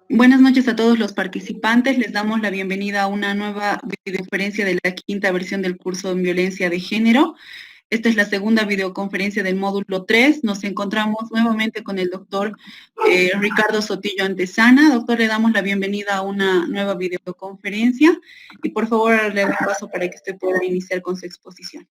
Buenas noches a todos los participantes. Les damos la bienvenida a una nueva videoconferencia de la quinta versión del curso en violencia de género. Esta es la segunda videoconferencia del módulo 3. Nos encontramos nuevamente con el doctor Ricardo Sotillo Antesana. Doctor, le damos la bienvenida a una nueva videoconferencia y por favor le doy paso para que usted pueda iniciar con su exposición.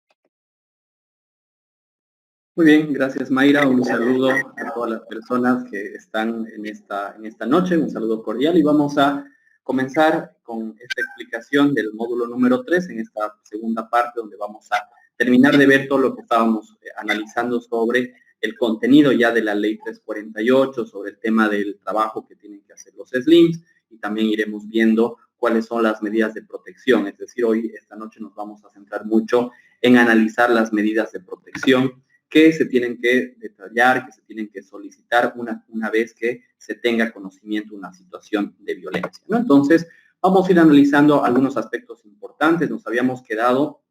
Muy bien, gracias Mayra. Un saludo a todas las personas que están en esta noche, un saludo cordial, y vamos a comenzar con esta explicación del módulo número 3 en esta segunda parte, donde vamos a terminar de ver todo lo que estábamos analizando sobre el contenido ya de la ley 348, sobre el tema del trabajo que tienen que hacer los SLIMs, y también iremos viendo cuáles son las medidas de protección. Es decir, esta noche nos vamos a centrar mucho en analizar las medidas de protección que se tienen que detallar, que se tienen que solicitar una vez que se tenga conocimiento de una situación de violencia, ¿no? Entonces, vamos a ir analizando algunos aspectos importantes. Nos habíamos quedado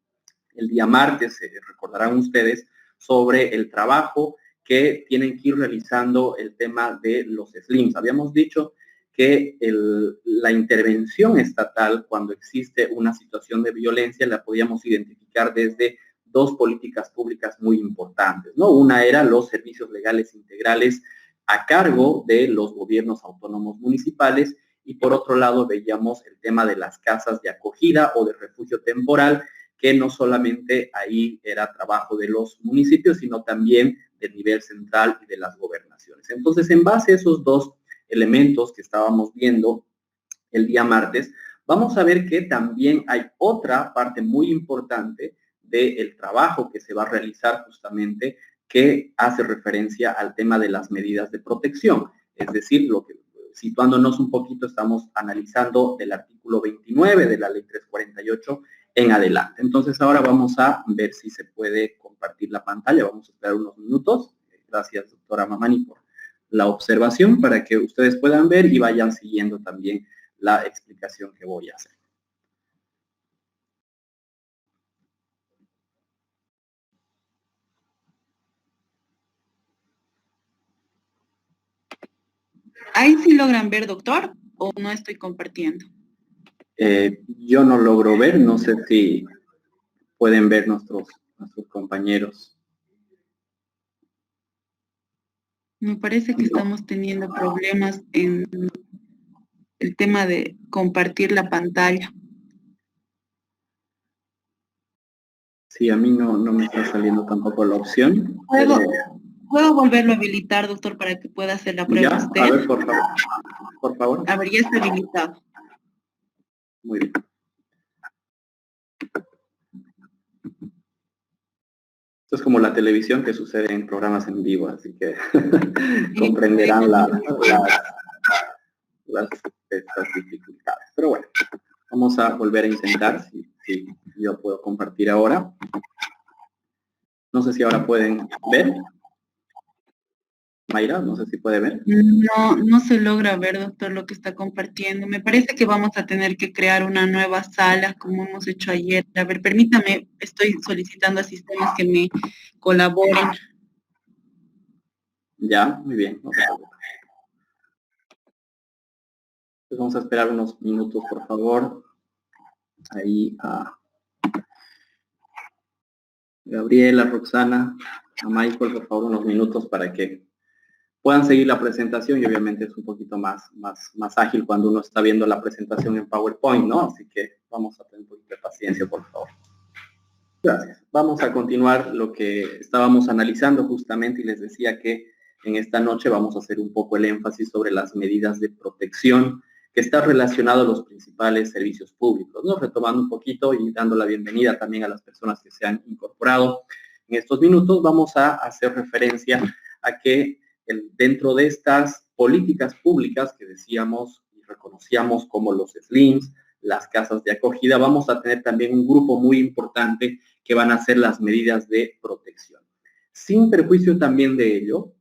el día martes, recordarán ustedes, sobre el trabajo que tienen que ir realizando el tema de los SLIMs. Habíamos dicho que la intervención estatal, cuando existe una situación de violencia, la podíamos identificar desde dos políticas públicas muy importantes, ¿no? Una era los servicios legales integrales a cargo de los gobiernos autónomos municipales, y por otro lado veíamos el tema de las casas de acogida o de refugio temporal, que no solamente ahí era trabajo de los municipios, sino también del nivel central y de las gobernaciones. Entonces, en base a esos dos elementos que estábamos viendo el día martes, vamos a ver que también hay otra parte muy importante del trabajo que se va a realizar justamente, que hace referencia al tema de las medidas de protección. Es decir, situándonos un poquito, estamos analizando del artículo 29 de la ley 348 en adelante. Entonces ahora vamos a ver si se puede compartir la pantalla. Vamos a esperar unos minutos. Gracias, doctora Mamani, por la observación, para que ustedes puedan ver y vayan siguiendo también la explicación que voy a hacer. ¿Ahí sí logran ver, doctor, o no estoy compartiendo? Yo no logro ver, no sé si pueden ver nuestros compañeros. Me parece que estamos teniendo problemas en el tema de compartir la pantalla. Sí, a mí no me está saliendo tampoco la opción. ¿Puedo volverlo a habilitar, doctor, para que pueda hacer la prueba Ya, usted? a ver, por favor. A ver, ya está habilitado. Muy bien. Esto es como la televisión, que sucede en programas en vivo, así que comprenderán estas dificultades. Pero bueno, vamos a volver a intentar, si yo puedo compartir ahora. No sé si ahora pueden ver. Mayra, no sé si puede ver. No se logra ver, doctor, lo que está compartiendo. Me parece que vamos a tener que crear una nueva sala, como hemos hecho ayer. A ver, permítame, estoy solicitando a sistemas que me colaboren. Ya, muy bien. No se preocupe. Entonces vamos a esperar unos minutos, por favor. Ahí a Gabriela, Roxana, a Michael, por favor, unos minutos para que puedan seguir la presentación, y obviamente es un poquito más ágil cuando uno está viendo la presentación en PowerPoint, ¿no? Así que vamos a tener un poquito de paciencia, por favor. Gracias. Vamos a continuar lo que estábamos analizando justamente, y les decía que en esta noche vamos a hacer un poco el énfasis sobre las medidas de protección que está relacionado a los principales servicios públicos, ¿no? Retomando un poquito y dando la bienvenida también a las personas que se han incorporado en estos minutos, vamos a hacer referencia a que dentro de estas políticas públicas que decíamos y reconocíamos como los SLIMs, las casas de acogida, vamos a tener también un grupo muy importante que van a ser las medidas de protección. Sin perjuicio también de ello,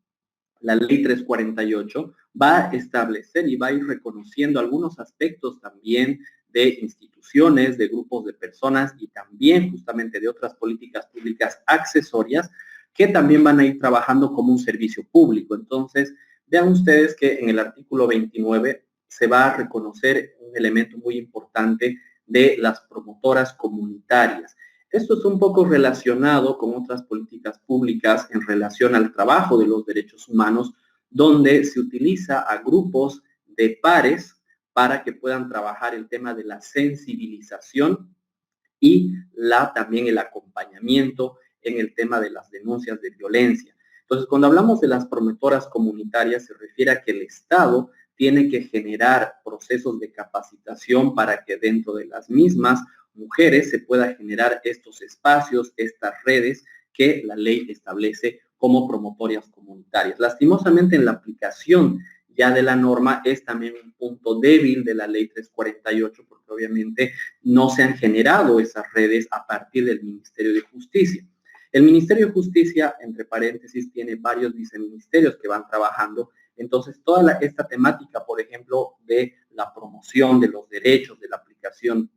la ley 348 va a establecer y va a ir reconociendo algunos aspectos también de instituciones, de grupos de personas y también justamente de otras políticas públicas accesorias que también van a ir trabajando como un servicio público. Entonces, vean ustedes que en el artículo 29 se va a reconocer un elemento muy importante de las promotoras comunitarias. Esto es un poco relacionado con otras políticas públicas en relación al trabajo de los derechos humanos, donde se utiliza a grupos de pares para que puedan trabajar el tema de la sensibilización y también el acompañamiento en el tema de las denuncias de violencia. Entonces, cuando hablamos de las promotoras comunitarias, se refiere a que el Estado tiene que generar procesos de capacitación para que dentro de las mismas mujeres se pueda generar estos espacios, estas redes que la ley establece como promotoras comunitarias. Lastimosamente, en la aplicación ya de la norma es también un punto débil de la ley 348, porque obviamente no se han generado esas redes a partir del Ministerio de Justicia. El Ministerio de Justicia, entre paréntesis, tiene varios viceministerios que van trabajando. Entonces, toda esta temática, por ejemplo, de la promoción de los derechos, de la aplicación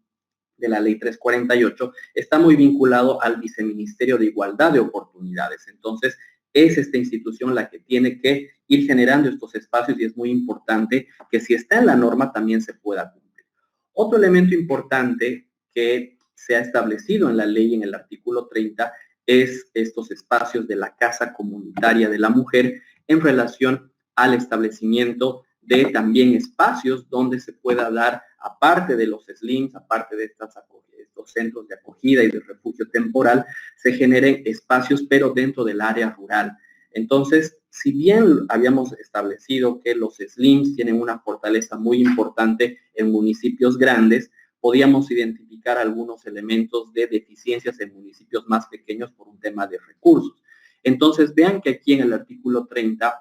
de la ley 348, está muy vinculado al Viceministerio de Igualdad de Oportunidades. Entonces, es esta institución la que tiene que ir generando estos espacios y es muy importante que si está en la norma también se pueda cumplir. Otro elemento importante que se ha establecido en la ley en el artículo 30 es estos espacios de la Casa Comunitaria de la Mujer en relación al establecimiento de también espacios donde se pueda dar, aparte de los SLIMs, aparte de estos centros de acogida y de refugio temporal, se generen espacios, pero dentro del área rural. Entonces, si bien habíamos establecido que los SLIMs tienen una fortaleza muy importante en municipios grandes, podíamos identificar algunos elementos de deficiencias en municipios más pequeños por un tema de recursos. Entonces, vean que aquí en el artículo 30,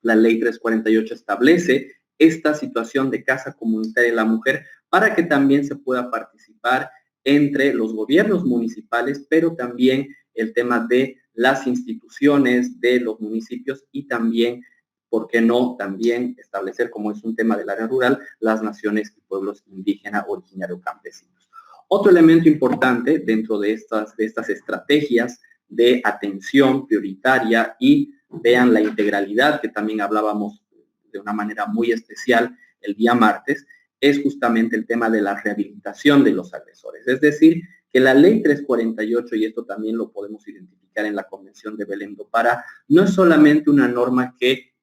la ley 348 establece esta situación de Casa Comunitaria de la Mujer para que también se pueda participar entre los gobiernos municipales, pero también el tema de las instituciones de los municipios y también, ¿por qué no?, también establecer, como es un tema del área rural, las naciones y pueblos indígenas, originarios, campesinos. Otro elemento importante dentro de estas estrategias de atención prioritaria y vean la integralidad que también hablábamos de una manera muy especial el día martes, es justamente el tema de la rehabilitación de los agresores. Es decir, que la ley 348, y esto también lo podemos identificar en la Convención de Belém do Pará, no es solamente una norma que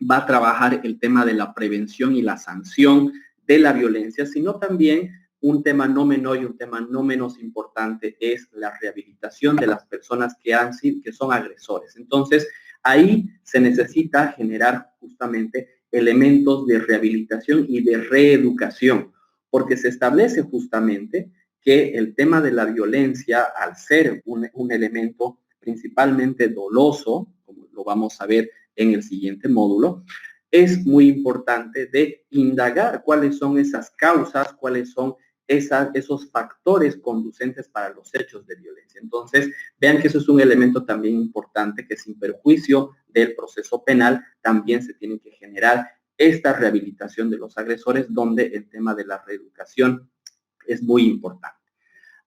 va a trabajar el tema de la prevención y la sanción de la violencia, sino también un tema no menor y un tema no menos importante es la rehabilitación de las personas que son agresores. Entonces, ahí se necesita generar justamente elementos de rehabilitación y de reeducación, porque se establece justamente que el tema de la violencia, al ser un elemento principalmente doloso, como lo vamos a ver en el siguiente módulo, es muy importante de indagar cuáles son esas causas, cuáles son esos factores conducentes para los hechos de violencia. Entonces, vean que eso es un elemento también importante que sin perjuicio del proceso penal también se tiene que generar esta rehabilitación de los agresores, donde el tema de la reeducación es muy importante.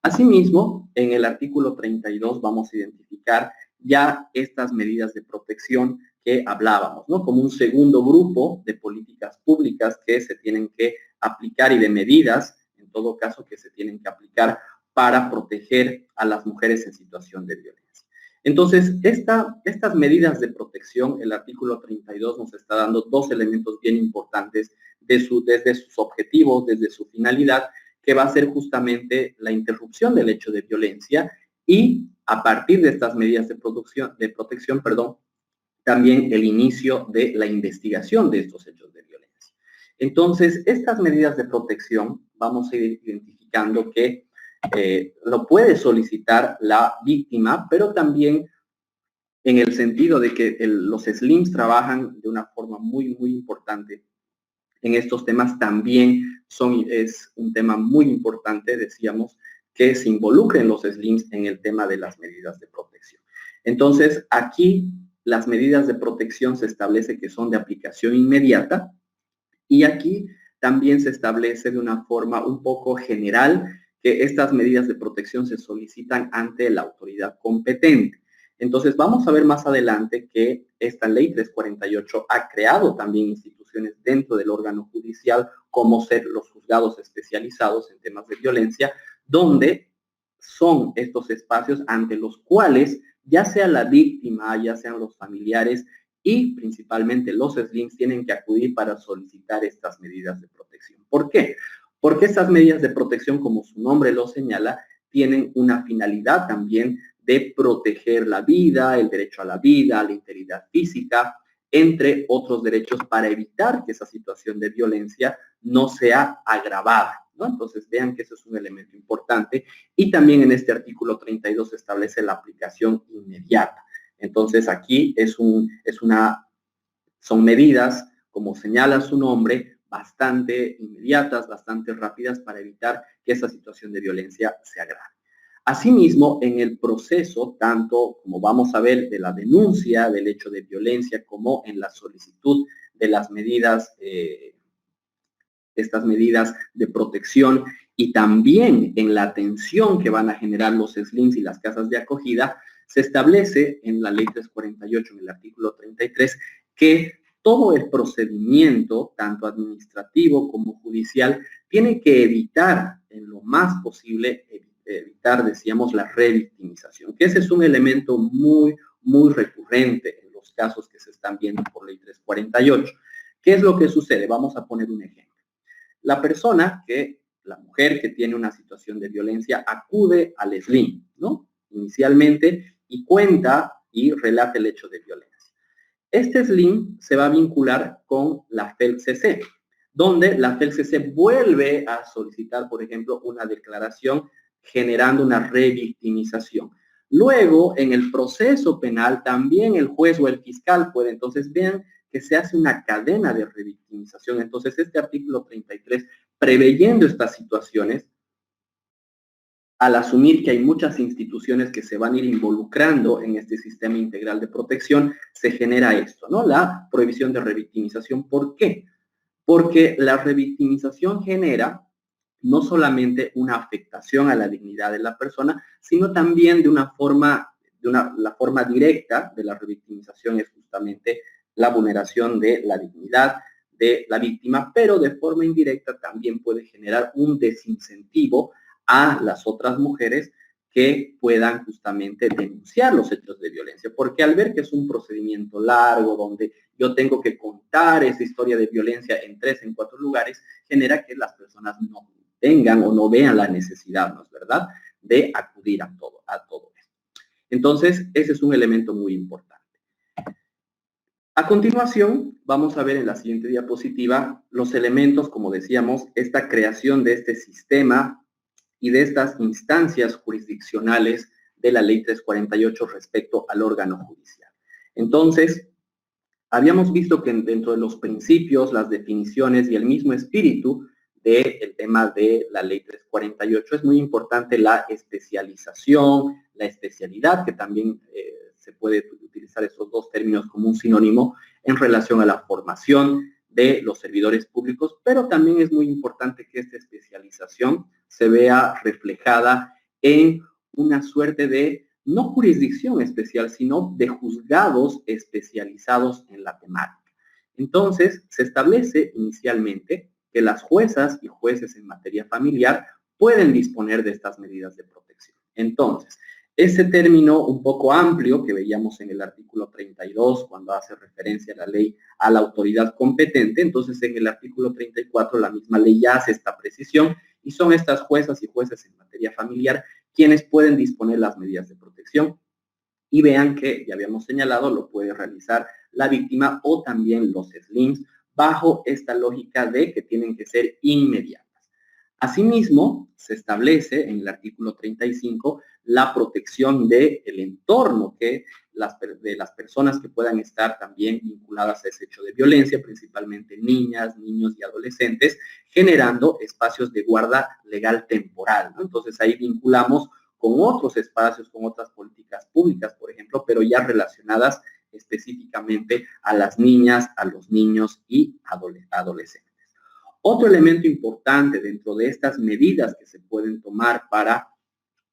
Asimismo, en el artículo 32 vamos a identificar ya estas medidas de protección que hablábamos, ¿no? Como un segundo grupo de políticas públicas que se tienen que aplicar y de medidas, en todo caso, que se tienen que aplicar para proteger a las mujeres en situación de violencia. Entonces, estas medidas de protección, el artículo 32 nos está dando dos elementos bien importantes desde sus objetivos, desde su finalidad, que va a ser justamente la interrupción del hecho de violencia y a partir de estas medidas de protección, también el inicio de la investigación de estos hechos de violencia. Entonces, estas medidas de protección vamos a ir identificando que lo puede solicitar la víctima, pero también en el sentido de que los SLIMs trabajan de una forma muy, muy importante en estos temas. También es un tema muy importante, decíamos, que se involucren los SLIMs en el tema de las medidas de protección. Entonces, aquí las medidas de protección se establece que son de aplicación inmediata y aquí también se establece de una forma un poco general que estas medidas de protección se solicitan ante la autoridad competente. Entonces, vamos a ver más adelante que esta ley 348 ha creado también instituciones instituciones dentro del órgano judicial, como ser los juzgados especializados en temas de violencia, donde son estos espacios ante los cuales ya sea la víctima, ya sean los familiares y principalmente los SLIMs tienen que acudir para solicitar estas medidas de protección. ¿Por qué? Porque estas medidas de protección, como su nombre lo señala, tienen una finalidad también de proteger la vida, el derecho a la vida, a la integridad física, entre otros derechos, para evitar que esa situación de violencia no sea agravada, ¿no? Entonces vean que eso es un elemento importante, y también en este artículo 32 se establece la aplicación inmediata. Entonces aquí son medidas, como señala su nombre, bastante inmediatas, bastante rápidas para evitar que esa situación de violencia se agrave. Asimismo, en el proceso, tanto como vamos a ver de la denuncia del hecho de violencia como en la solicitud de las medidas, estas medidas de protección, y también en la atención que van a generar los SLIMs y las casas de acogida, se establece en la ley 348, en el artículo 33, que todo el procedimiento, tanto administrativo como judicial, tiene que evitar en lo más posible, decíamos, la revictimización, que ese es un elemento muy, muy recurrente en los casos que se están viendo por ley 348. ¿Qué es lo que sucede? Vamos a poner un ejemplo. La mujer que tiene una situación de violencia acude al SLIM, ¿no? Inicialmente, y cuenta y relata el hecho de violencia. Este SLIM se va a vincular con la FELC-CC, donde la FELC-CC vuelve a solicitar, por ejemplo, una declaración generando una revictimización. Luego, en el proceso penal, también el juez o el fiscal puede, entonces vean que se hace una cadena de revictimización. Entonces, este artículo 33, preveyendo estas situaciones, al asumir que hay muchas instituciones que se van a ir involucrando en este sistema integral de protección, se genera esto, ¿no? La prohibición de revictimización. ¿Por qué? Porque la revictimización genera no solamente una afectación a la dignidad de la persona, sino también la forma directa de la revictimización es justamente la vulneración de la dignidad de la víctima, pero de forma indirecta también puede generar un desincentivo a las otras mujeres que puedan justamente denunciar los hechos de violencia, porque al ver que es un procedimiento largo, donde yo tengo que contar esa historia de violencia en 3, en 4 lugares, genera que las personas no tengan o no vean la necesidad, ¿no es verdad?, de acudir a todo esto. Entonces, ese es un elemento muy importante. A continuación, vamos a ver en la siguiente diapositiva los elementos, como decíamos, esta creación de este sistema y de estas instancias jurisdiccionales de la ley 348 respecto al órgano judicial. Entonces, habíamos visto que dentro de los principios, las definiciones y el mismo espíritu del tema de la ley 348 es muy importante la especialización, la especialidad, que también se puede utilizar esos dos términos como un sinónimo en relación a la formación de los servidores públicos, pero también es muy importante que esta especialización se vea reflejada en una suerte de, no jurisdicción especial, sino de juzgados especializados en la temática. Entonces, se establece inicialmente que las juezas y jueces en materia familiar pueden disponer de estas medidas de protección. Entonces, ese término un poco amplio que veíamos en el artículo 32, cuando hace referencia a la ley a la autoridad competente, entonces en el artículo 34 la misma ley ya hace esta precisión, y son estas juezas y jueces en materia familiar quienes pueden disponer las medidas de protección. Y vean que, ya habíamos señalado, lo puede realizar la víctima o también los SLIMs, bajo esta lógica de que tienen que ser inmediatas. Asimismo, se establece en el artículo 35 la protección del entorno de las personas que puedan estar también vinculadas a ese hecho de violencia, principalmente niñas, niños y adolescentes, generando espacios de guarda legal temporal, ¿no? Entonces ahí vinculamos con otros espacios, con otras políticas públicas, por ejemplo, pero ya relacionadas específicamente a las niñas, a los niños y adolescentes. Otro elemento importante dentro de estas medidas que se pueden tomar para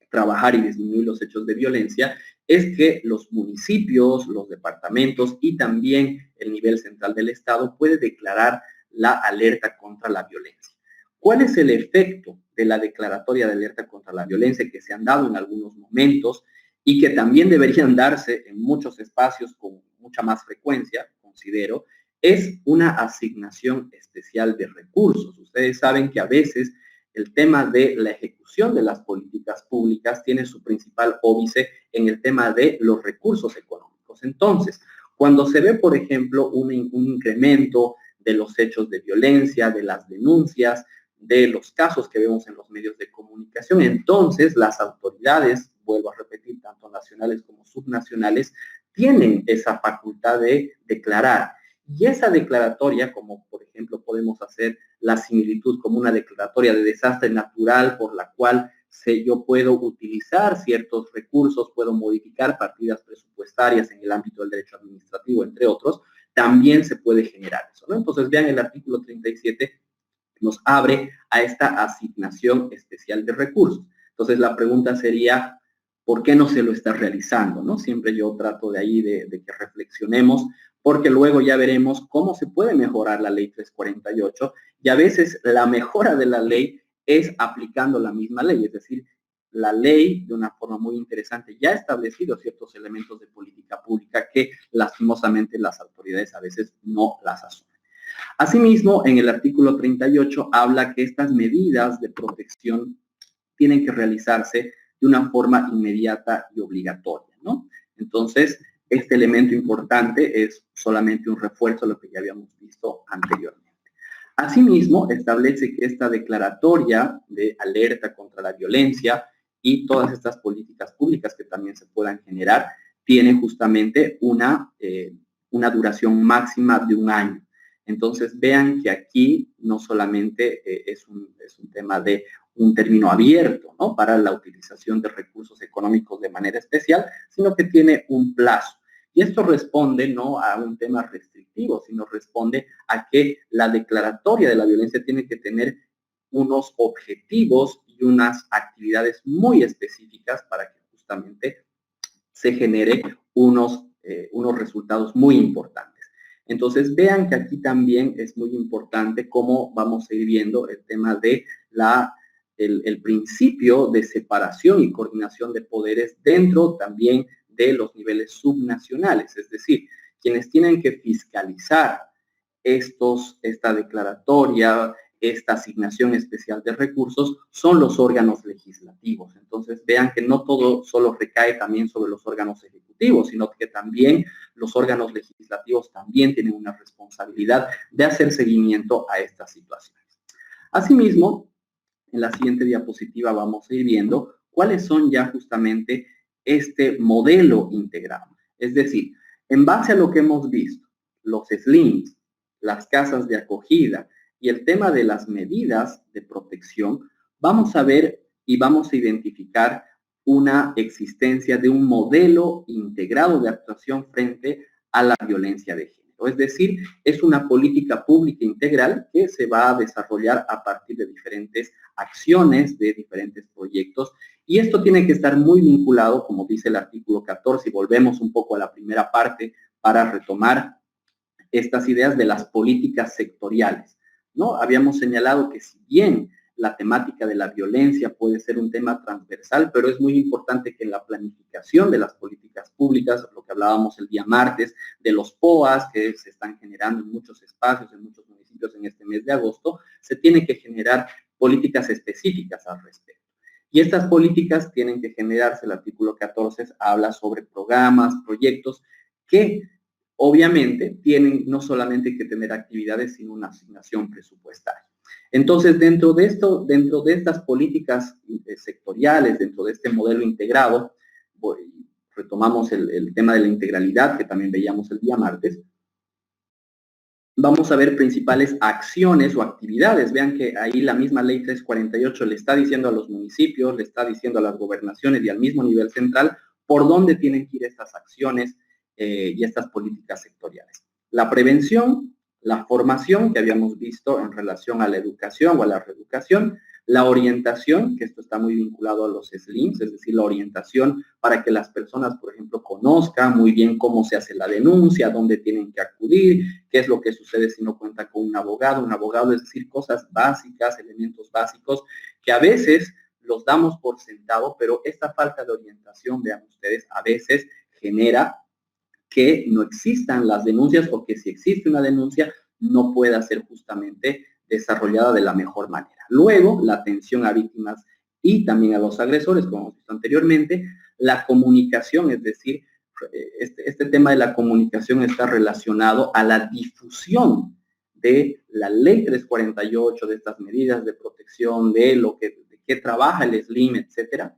trabajar y disminuir los hechos de violencia es que los municipios, los departamentos y también el nivel central del Estado puede declarar la alerta contra la violencia. ¿Cuál es el efecto de la declaratoria de alerta contra la violencia que se han dado en algunos momentos y que también deberían darse en muchos espacios con mucha más frecuencia, considero? Es una asignación especial de recursos. Ustedes saben que a veces el tema de la ejecución de las políticas públicas tiene su principal óbice en el tema de los recursos económicos. Entonces, cuando se ve, por ejemplo, un incremento de los hechos de violencia, de las denuncias, de los casos que vemos en los medios de comunicación, entonces las autoridades, vuelvo a repetir, tanto nacionales como subnacionales, tienen esa facultad de declarar. Y esa declaratoria, como por ejemplo podemos hacer la similitud como una declaratoria de desastre natural por la cual yo puedo utilizar ciertos recursos, puedo modificar partidas presupuestarias en el ámbito del derecho administrativo, entre otros, también se puede generar eso, ¿no? Entonces vean el artículo 37 nos abre a esta asignación especial de recursos. Entonces la pregunta sería, ¿por qué no se lo está realizando? ¿No? Siempre yo trato de ahí de que reflexionemos, porque luego ya veremos cómo se puede mejorar la ley 348 y a veces la mejora de la ley es aplicando la misma ley, es decir, la ley de una forma muy interesante ya ha establecido ciertos elementos de política pública que lastimosamente las autoridades a veces no las asumen. Asimismo, en el artículo 38 habla que estas medidas de protección tienen que realizarse de una forma inmediata y obligatoria, ¿no? Entonces, este elemento importante es solamente un refuerzo de lo que ya habíamos visto anteriormente. Asimismo, establece que esta declaratoria de alerta contra la violencia y todas estas políticas públicas que también se puedan generar, tiene justamente una duración máxima de 1 año. Entonces, vean que aquí no solamente es un tema de un término abierto, ¿no?, para la utilización de recursos económicos de manera especial, sino que tiene un plazo. Y esto responde no a un tema restrictivo, sino responde a que la declaratoria de la violencia tiene que tener unos objetivos y unas actividades muy específicas para que justamente se genere unos resultados muy importantes. Entonces, vean que aquí también es muy importante cómo vamos a ir viendo el tema de el principio de separación y coordinación de poderes dentro también de los niveles subnacionales, es decir, quienes tienen que fiscalizar esta declaratoria, esta asignación especial de recursos, son los órganos legislativos. Entonces, vean que no todo solo recae también sobre los órganos ejecutivos, sino que también los órganos legislativos también tienen una responsabilidad de hacer seguimiento a estas situaciones. Asimismo, en la siguiente diapositiva vamos a ir viendo cuáles son ya justamente este modelo integrado. Es decir, en base a lo que hemos visto, los SLIMs, las casas de acogida y el tema de las medidas de protección, vamos a ver y vamos a identificar una existencia de un modelo integrado de actuación frente a la violencia de género. Es decir, es una política pública integral que se va a desarrollar a partir de diferentes acciones, de diferentes proyectos, y esto tiene que estar muy vinculado, como dice el artículo 14, y volvemos un poco a la primera parte para retomar estas ideas de las políticas sectoriales, ¿no? Habíamos señalado que si bien la temática de la violencia puede ser un tema transversal, pero es muy importante que en la planificación de las políticas públicas, lo que hablábamos el día martes, de los POAs que se están generando en muchos espacios, en muchos municipios en este mes de agosto, se tienen que generar políticas específicas al respecto. Y estas políticas tienen que generarse, el artículo 14 habla sobre programas, proyectos que obviamente tienen no solamente que tener actividades, sino una asignación presupuestaria. Entonces, dentro de estas políticas sectoriales, dentro de este modelo integrado, retomamos el tema de la integralidad que también veíamos el día martes, vamos a ver principales acciones o actividades. Vean que ahí la misma ley 348 le está diciendo a los municipios, le está diciendo a las gobernaciones y al mismo nivel central por dónde tienen que ir estas acciones y estas políticas sectoriales. La prevención, la formación que habíamos visto en relación a la educación o a la reeducación, La orientación, que esto está muy vinculado a los SLIMs, es decir, la orientación para que las personas, por ejemplo, conozcan muy bien cómo se hace la denuncia, dónde tienen que acudir, qué es lo que sucede si no cuenta con un abogado, es decir, cosas básicas, elementos básicos que a veces los damos por sentado, pero esta falta de orientación, vean ustedes, a veces genera que no existan las denuncias o que si existe una denuncia no pueda ser justamente desarrollada de la mejor manera. Luego, la atención a víctimas y también a los agresores, como hemos visto anteriormente, la comunicación, es decir, este tema de la comunicación está relacionado a la difusión de la ley 348, de estas medidas de protección, de qué trabaja el SLIM, etcétera.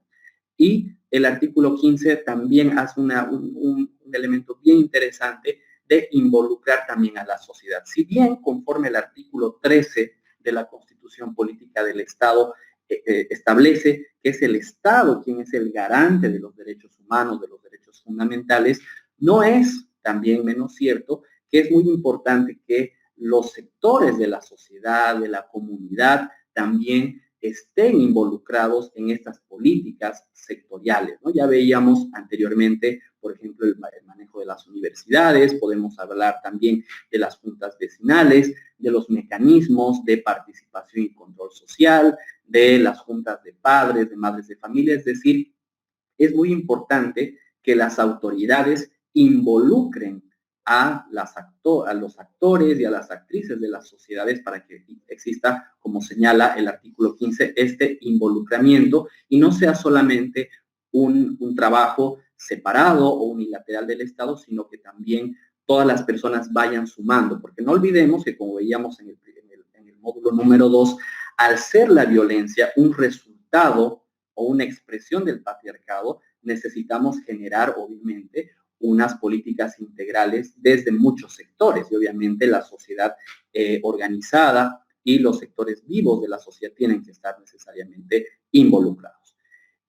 Y el artículo 15 también hace un elemento bien interesante de involucrar también a la sociedad. Si bien conforme el artículo 13 de la Constitución Política del Estado establece que es el Estado quien es el garante de los derechos humanos, de los derechos fundamentales, no es también menos cierto que es muy importante que los sectores de la sociedad, de la comunidad, también estén involucrados en estas políticas sectoriales, ¿no? Ya veíamos anteriormente, por ejemplo, el manejo de las universidades, podemos hablar también de las juntas vecinales, de los mecanismos de participación y control social, de las juntas de padres, de madres de familia, es decir, es muy importante que las autoridades involucren a los actores y a las actrices de las sociedades para que exista, como señala el artículo 15, este involucramiento y no sea solamente un trabajo separado o unilateral del Estado, sino que también todas las personas vayan sumando, porque no olvidemos que, como veíamos en el módulo número 2, al ser la violencia un resultado o una expresión del patriarcado, necesitamos generar, obviamente, unas políticas integrales desde muchos sectores y obviamente la sociedad organizada y los sectores vivos de la sociedad tienen que estar necesariamente involucrados.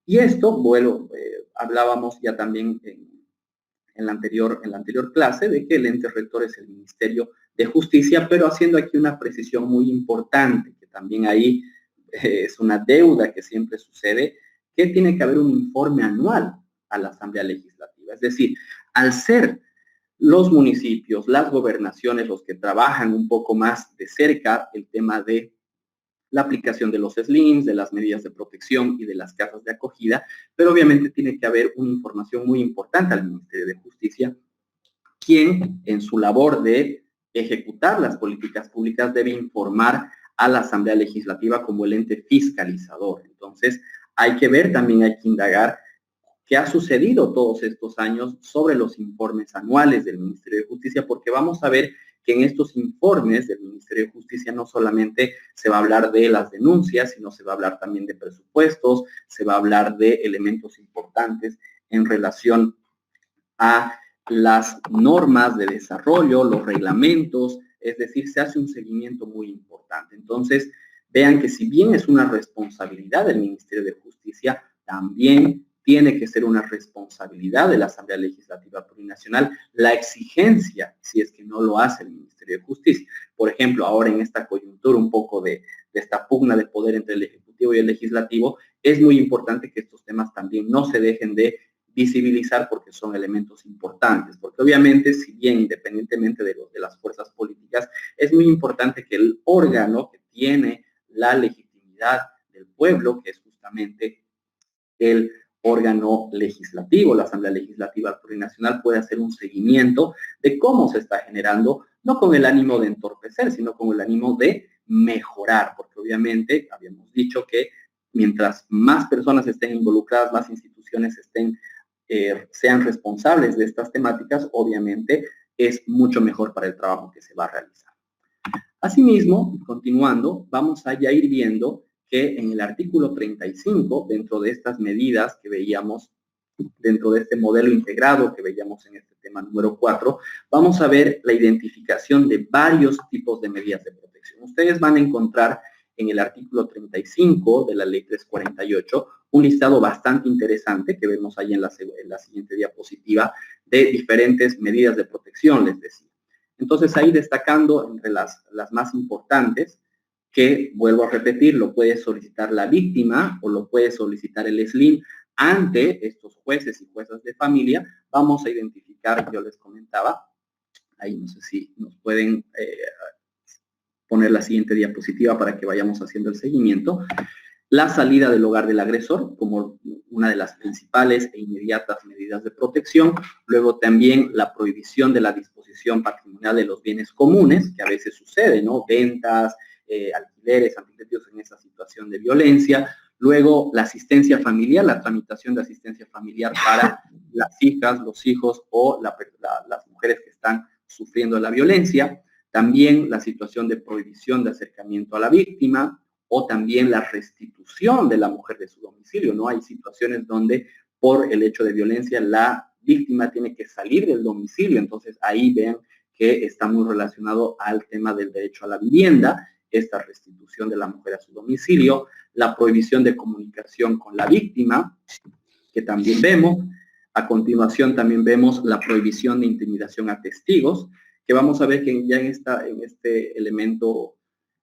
Y esto, bueno, hablábamos ya también en la anterior clase de que el ente rector es el Ministerio de Justicia, pero haciendo aquí una precisión muy importante, que también ahí es una deuda que siempre sucede, que tiene que haber un informe anual a la Asamblea Legislativa. Es decir, al ser los municipios, las gobernaciones, los que trabajan un poco más de cerca el tema de la aplicación de los SLIMs, de las medidas de protección y de las casas de acogida, pero obviamente tiene que haber una información muy importante al Ministerio de Justicia, quien en su labor de ejecutar las políticas públicas debe informar a la Asamblea Legislativa como el ente fiscalizador. Entonces, hay que ver, también hay que indagar qué ha sucedido todos estos años sobre los informes anuales del Ministerio de Justicia, porque vamos a ver que en estos informes del Ministerio de Justicia no solamente se va a hablar de las denuncias, sino se va a hablar también de presupuestos, se va a hablar de elementos importantes en relación a las normas de desarrollo, los reglamentos, es decir, se hace un seguimiento muy importante. Entonces, vean que si bien es una responsabilidad del Ministerio de Justicia, también tiene que ser una responsabilidad de la Asamblea Legislativa Plurinacional la exigencia, si es que no lo hace el Ministerio de Justicia. Por ejemplo, ahora en esta coyuntura un poco de esta pugna de poder entre el Ejecutivo y el Legislativo, es muy importante que estos temas también no se dejen de visibilizar porque son elementos importantes, porque obviamente, si bien independientemente de las fuerzas políticas, es muy importante que el órgano que tiene la legitimidad del pueblo, que es justamente el órgano legislativo, la Asamblea Legislativa Plurinacional, puede hacer un seguimiento de cómo se está generando, no con el ánimo de entorpecer, sino con el ánimo de mejorar, porque obviamente habíamos dicho que mientras más personas estén involucradas, más instituciones sean responsables de estas temáticas, obviamente es mucho mejor para el trabajo que se va a realizar. Asimismo, continuando, vamos a ya ir viendo que en el artículo 35, dentro de estas medidas que veíamos, dentro de este modelo integrado que veíamos en este tema número 4, vamos a ver la identificación de varios tipos de medidas de protección. Ustedes van a encontrar en el artículo 35 de la ley 348 un listado bastante interesante que vemos ahí en la siguiente diapositiva de diferentes medidas de protección, les decía. Entonces, ahí destacando entre las más importantes, que, vuelvo a repetir, lo puede solicitar la víctima o lo puede solicitar el SLIM ante estos jueces y juezas de familia. Vamos a identificar, yo les comentaba, ahí no sé si nos pueden poner la siguiente diapositiva para que vayamos haciendo el seguimiento. La salida del hogar del agresor como una de las principales e inmediatas medidas de protección. Luego también la prohibición de la disposición patrimonial de los bienes comunes, que a veces sucede, ¿no? Ventas, alquileres, anticipos en esa situación de violencia. Luego la asistencia familiar, la tramitación de asistencia familiar para las hijas, los hijos o las mujeres que están sufriendo la violencia. También la situación de prohibición de acercamiento a la víctima, o también la restitución de la mujer de su domicilio, ¿no? Hay situaciones donde por el hecho de violencia la víctima tiene que salir del domicilio, entonces ahí vean que está muy relacionado al tema del derecho a la vivienda, esta restitución de la mujer a su domicilio, la prohibición de comunicación con la víctima, que también vemos. A continuación también vemos la prohibición de intimidación a testigos, que vamos a ver que ya en este elemento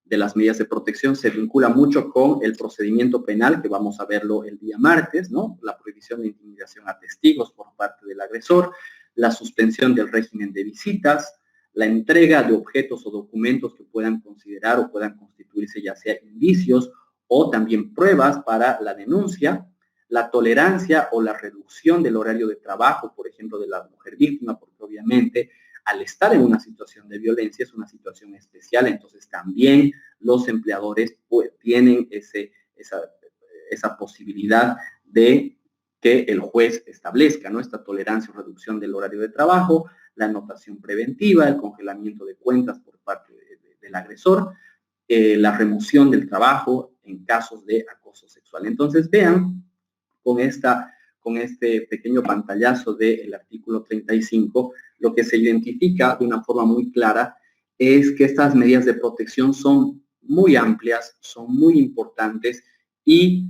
de las medidas de protección se vincula mucho con el procedimiento penal, que vamos a verlo el día martes, ¿no? La prohibición de intimidación a testigos por parte del agresor, la suspensión del régimen de visitas, la entrega de objetos o documentos que puedan considerar o puedan constituirse ya sea indicios o también pruebas para la denuncia, la tolerancia o la reducción del horario de trabajo, por ejemplo, de la mujer víctima, porque obviamente al estar en una situación de violencia es una situación especial, entonces también los empleadores tienen esa posibilidad de que el juez establezca, ¿no? Esta tolerancia o reducción del horario de trabajo, la anotación preventiva, el congelamiento de cuentas por parte del agresor, la remoción del trabajo en casos de acoso sexual. Entonces vean con este pequeño pantallazo del artículo 35, lo que se identifica de una forma muy clara es que estas medidas de protección son muy amplias, son muy importantes y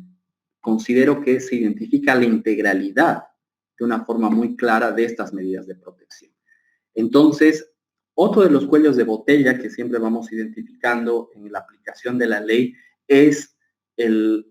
considero que se identifica la integralidad de una forma muy clara de estas medidas de protección. Entonces, otro de los cuellos de botella que siempre vamos identificando en la aplicación de la ley es el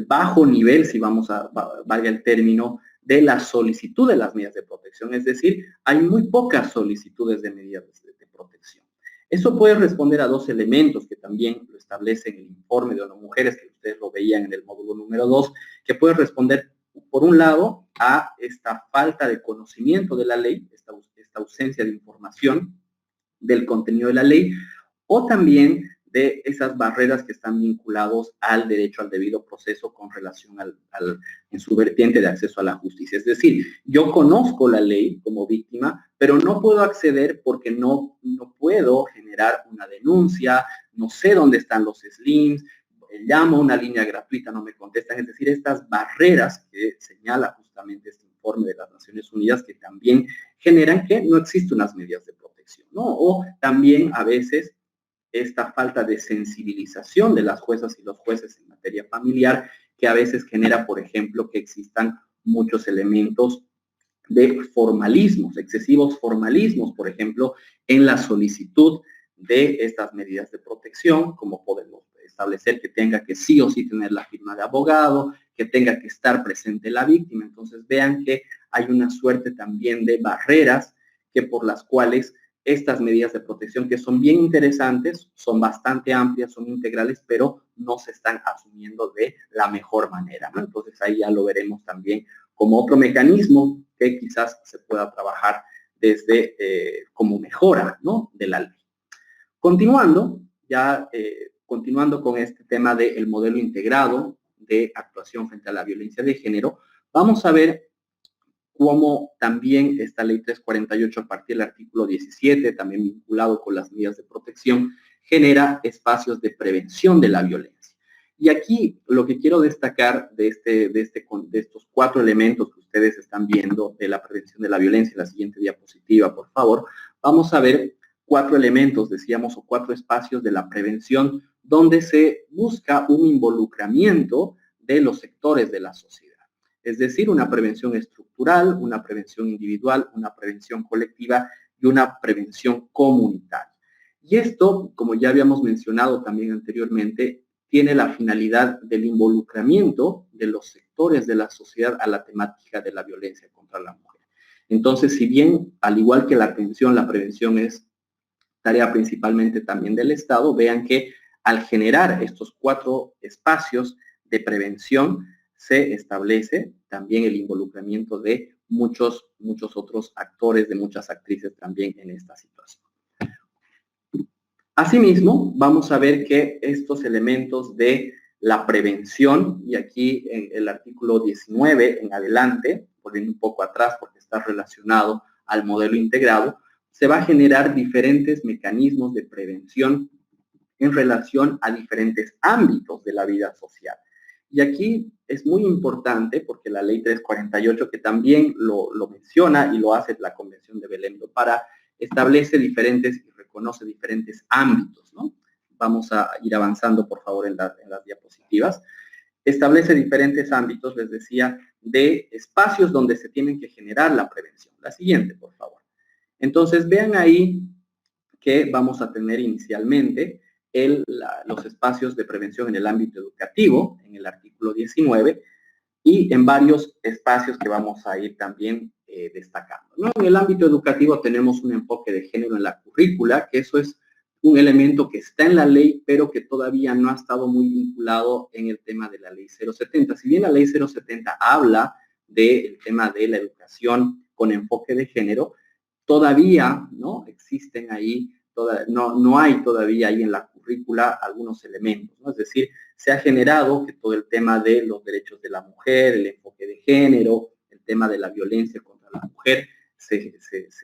bajo nivel, si valga el término, de la solicitud de las medidas de protección. Es decir, hay muy pocas solicitudes de medidas de protección. Eso puede responder a dos elementos que también lo establece en el informe de ONU Mujeres, que ustedes lo veían en el módulo número 2, que puede responder, por un lado, a esta falta de conocimiento de la ley, esta ausencia de información del contenido de la ley, o también de esas barreras que están vinculados al derecho al debido proceso con relación en su vertiente de acceso a la justicia. Es decir, yo conozco la ley como víctima, pero no puedo acceder porque no puedo generar una denuncia, no sé dónde están los SLIMs, llamo a una línea gratuita, no me contestan. Es decir, estas barreras que señala justamente este informe de las Naciones Unidas que también generan que no existen unas medidas de protección, ¿no? O también a veces esta falta de sensibilización de las juezas y los jueces en materia familiar, que a veces genera, por ejemplo, que existan muchos elementos de formalismos, excesivos formalismos, por ejemplo, en la solicitud de estas medidas de protección, como podemos establecer que tenga que sí o sí tener la firma de abogado, que tenga que estar presente la víctima. Entonces vean que hay una suerte también de barreras que por las cuales estas medidas de protección, que son bien interesantes, son bastante amplias, son integrales, pero no se están asumiendo de la mejor manera, ¿no? Entonces ahí ya lo veremos también como otro mecanismo que quizás se pueda trabajar desde como mejora, ¿no?, de la ley. Continuando con este tema del modelo integrado de actuación frente a la violencia de género, vamos a ver cómo también esta ley 348 a partir del artículo 17, también vinculado con las medidas de protección, genera espacios de prevención de la violencia. Y aquí lo que quiero destacar de estos 4 elementos que ustedes están viendo de la prevención de la violencia, la siguiente diapositiva, por favor, vamos a ver 4 elementos, decíamos, o 4 espacios de la prevención donde se busca un involucramiento de los sectores de la sociedad. Es decir, una prevención estructural, una prevención individual, una prevención colectiva y una prevención comunitaria. Y esto, como ya habíamos mencionado también anteriormente, tiene la finalidad del involucramiento de los sectores de la sociedad a la temática de la violencia contra la mujer. Entonces, si bien, al igual que la atención, la prevención es tarea principalmente también del Estado, vean que al generar estos 4 espacios de prevención, se establece también el involucramiento de muchos otros actores, de muchas actrices también en esta situación. Asimismo, vamos a ver que estos elementos de la prevención, y aquí en el artículo 19 en adelante, volviendo un poco atrás porque está relacionado al modelo integrado, se va a generar diferentes mecanismos de prevención en relación a diferentes ámbitos de la vida social. Y aquí es muy importante porque la ley 348, que también lo menciona y lo hace la Convención de Belém do Pará, establece diferentes y reconoce diferentes ámbitos, ¿no? Vamos a ir avanzando, por favor, en las diapositivas. Establece diferentes ámbitos, les decía, de espacios donde se tienen que generar la prevención. La siguiente, por favor. Entonces, vean ahí que vamos a tener inicialmente los espacios de prevención en el ámbito educativo, en el artículo 19, y en varios espacios que vamos a ir también destacando, ¿no? En el ámbito educativo tenemos un enfoque de género en la currícula, que eso es un elemento que está en la ley, pero que todavía no ha estado muy vinculado en el tema de la ley 070. Si bien la ley 070 habla del tema de la educación con enfoque de género, todavía no existen ahí, no hay todavía ahí en la currícula algunos elementos, ¿no? Es decir, se ha generado que todo el tema de los derechos de la mujer, el enfoque de género, el tema de la violencia contra la mujer, se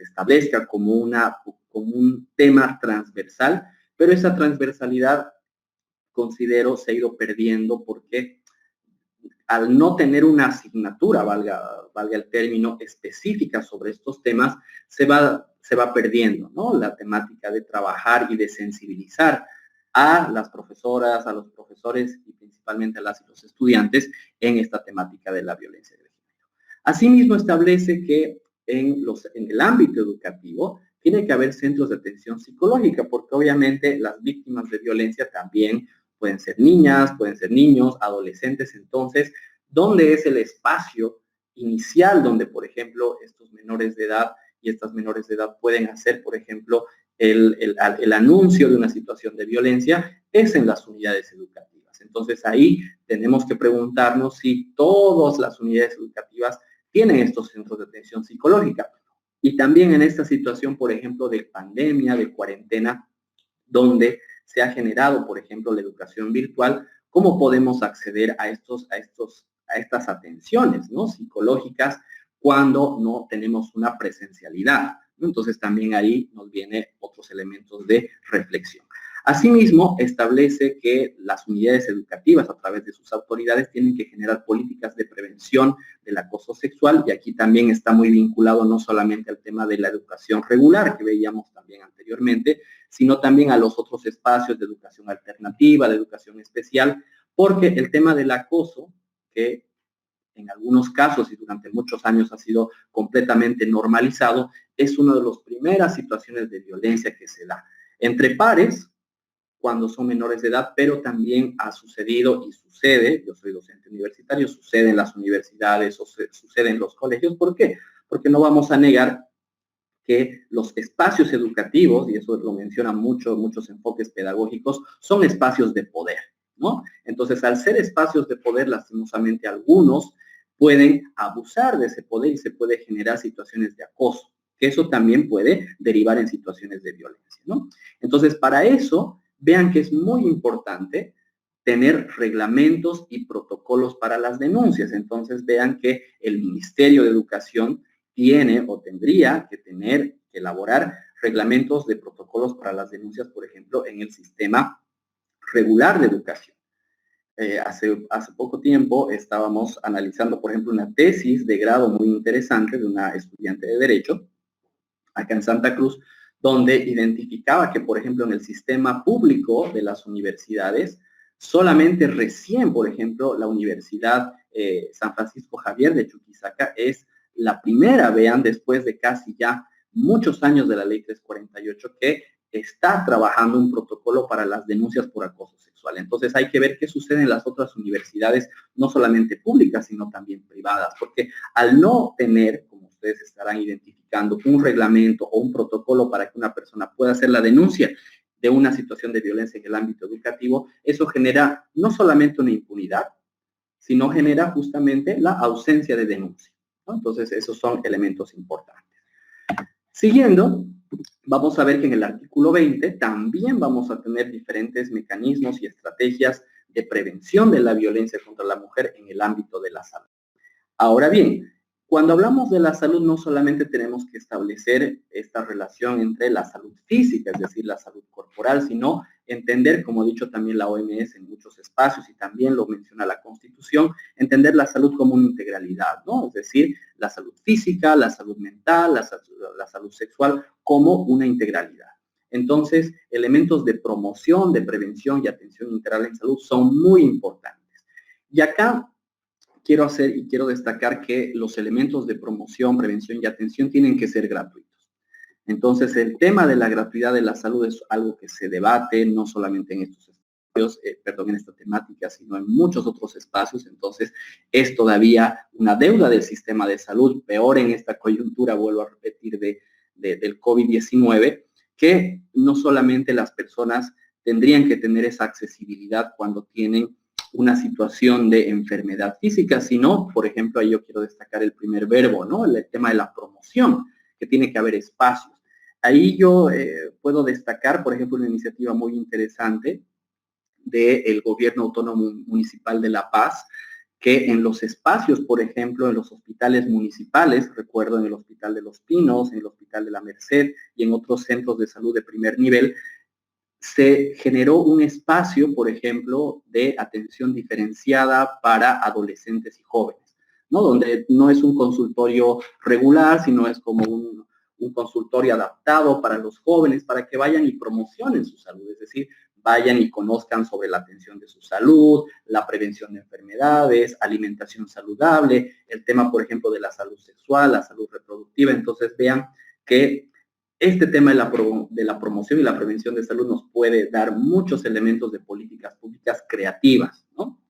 establezca como un tema transversal, pero esa transversalidad, considero, se ha ido perdiendo porque al no tener una asignatura, valga el término, específica sobre estos temas, se va perdiendo, ¿no? La temática de trabajar y de sensibilizar a las profesoras, a los profesores y principalmente a las y los estudiantes en esta temática de la violencia de género. Asimismo, establece que en el ámbito educativo tiene que haber centros de atención psicológica, porque obviamente las víctimas de violencia también pueden ser niñas, pueden ser niños, adolescentes. Entonces, ¿dónde es el espacio inicial donde, por ejemplo, estos menores de edad y estas menores de edad pueden hacer, por ejemplo, el anuncio de una situación de violencia? Es en las unidades educativas. Entonces, ahí tenemos que preguntarnos si todas las unidades educativas tienen estos centros de atención psicológica. Y también en esta situación, por ejemplo, de pandemia, de cuarentena, donde se ha generado, por ejemplo, la educación virtual, ¿cómo podemos acceder a estas atenciones, ¿no?, psicológicas cuando no tenemos una presencialidad? Entonces también ahí nos vienen otros elementos de reflexión. Asimismo, establece que las unidades educativas, a través de sus autoridades, tienen que generar políticas de prevención del acoso sexual, y aquí también está muy vinculado no solamente al tema de la educación regular, que veíamos también anteriormente, sino también a los otros espacios de educación alternativa, de educación especial, porque el tema del acoso, que en algunos casos y durante muchos años ha sido completamente normalizado, es una de las primeras situaciones de violencia que se da entre pares cuando son menores de edad, pero también ha sucedido y sucede, yo soy docente universitario, sucede en las universidades o sucede en los colegios. ¿Por qué? Porque no vamos a negar que los espacios educativos, y eso lo mencionan muchos enfoques pedagógicos, son espacios de poder, ¿no? Entonces, al ser espacios de poder, lastimosamente algunos pueden abusar de ese poder y se puede generar situaciones de acoso, que eso también puede derivar en situaciones de violencia, ¿no? Entonces, para eso, vean que es muy importante tener reglamentos y protocolos para las denuncias. Entonces, vean que el Ministerio de Educación tiene o tendría que tener que elaborar reglamentos de protocolos para las denuncias, por ejemplo, en el sistema regular de educación. Hace poco tiempo estábamos analizando, por ejemplo, una tesis de grado muy interesante de una estudiante de Derecho, acá en Santa Cruz, donde identificaba que, por ejemplo, en el sistema público de las universidades, solamente recién, por ejemplo, la Universidad San Francisco Javier de Chuquisaca es la primera, vean, después de casi ya muchos años de la ley 348, que está trabajando un protocolo para las denuncias por acoso sexual. Entonces hay que ver qué sucede en las otras universidades, no solamente públicas, sino también privadas, porque al no tener, como ustedes estarán identificando, un reglamento o un protocolo para que una persona pueda hacer la denuncia de una situación de violencia en el ámbito educativo, eso genera no solamente una impunidad, sino genera justamente la ausencia de denuncia, ¿no? Entonces, esos son elementos importantes. Siguiendo, vamos a ver que en el artículo 20 también vamos a tener diferentes mecanismos y estrategias de prevención de la violencia contra la mujer en el ámbito de la salud. Ahora bien, cuando hablamos de la salud, no solamente tenemos que establecer esta relación entre la salud física, es decir, la salud corporal, sino entender, como ha dicho también la OMS en muchos espacios y también lo menciona la Constitución, entender la salud como una integralidad, ¿no? Es decir, la salud física, la salud mental, la salud sexual como una integralidad. Entonces, elementos de promoción, de prevención y atención integral en salud son muy importantes. Y acá quiero destacar que los elementos de promoción, prevención y atención tienen que ser gratuitos. Entonces, el tema de la gratuidad de la salud es algo que se debate no solamente en estos espacios, en esta temática, sino en muchos otros espacios. Entonces, es todavía una deuda del sistema de salud, peor en esta coyuntura, vuelvo a repetir, del COVID-19, que no solamente las personas tendrían que tener esa accesibilidad cuando tienen una situación de enfermedad física, sino, por ejemplo, ahí yo quiero destacar el primer verbo, ¿no? El tema de la promoción, que tiene que haber espacios. Ahí yo puedo destacar, por ejemplo, una iniciativa muy interesante del Gobierno Autónomo Municipal de La Paz, que en los espacios, por ejemplo, en los hospitales municipales, recuerdo en el Hospital de los Pinos, en el Hospital de la Merced y en otros centros de salud de primer nivel, se generó un espacio, por ejemplo, de atención diferenciada para adolescentes y jóvenes, ¿no? Donde no es un consultorio regular, sino es como un consultorio adaptado para los jóvenes, para que vayan y promocionen su salud, es decir, vayan y conozcan sobre la atención de su salud, la prevención de enfermedades, alimentación saludable, el tema, por ejemplo, de la salud sexual, la salud reproductiva. Entonces vean que este tema de la promoción y la prevención de salud nos puede dar muchos elementos de políticas públicas creativas, ¿no?